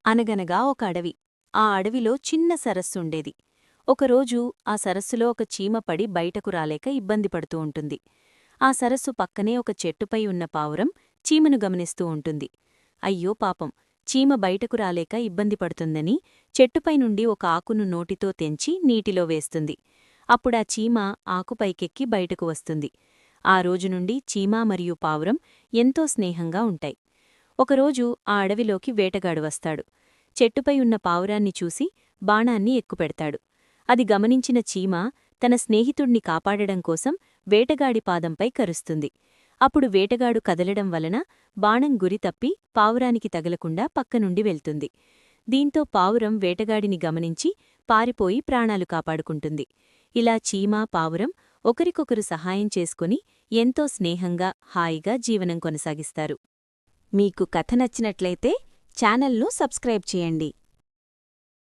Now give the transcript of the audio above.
అనగనగా ఒక అడవి. ఆ అడవిలో చిన్న సరస్సుండేది. ఒకరోజు ఆ సరస్సులో ఒక చీమ పడి బయటకు రాలేక ఇబ్బంది పడుతూ ఉంటుంది. ఆ సరస్సు పక్కనే ఒక చెట్టుపై ఉన్న పావురం చీమను గమనిస్తూ ఉంటుంది. అయ్యో పాపం, చీమ బయటకు రాలేక ఇబ్బంది పడుతుందని చెట్టుపై నుండి ఒక ఆకును నోటితో తెంచి నీటిలో వేస్తుంది. అప్పుడా చీమ ఆకుపైకెక్కి బయటకు వస్తుంది. ఆ రోజునుండి చీమ మరియు పావురం ఎంతో స్నేహంగా ఉంటాయి. ఒకరోజు ఆ అడవిలోకి వేటగాడు వస్తాడు. చెట్టుపై ఉన్న పావురాన్ని చూసి బాణాన్ని ఎక్కుపెడతాడు. అది గమనించిన చీమ తన స్నేహితుణ్ణి కాపాడడం కోసం వేటగాడి పాదంపై కరుస్తుంది. అప్పుడు వేటగాడు కదలడం వలన బాణం గురి తప్పి పావురానికి తగలకుండా పక్కనుండి వెళ్తుంది. దీంతో పావురం వేటగాడిని గమనించి పారిపోయి ప్రాణాలు కాపాడుకుంటుంది. ఇలా చీమ, పావురం ఒకరికొకరు సహాయం చేసుకుని ఎంతో స్నేహంగా, హాయిగా జీవనం కొనసాగిస్తారు. మీకు కథ నచ్చినట్లయితే ఛానల్ను సబ్స్క్రైబ్ చేయండి.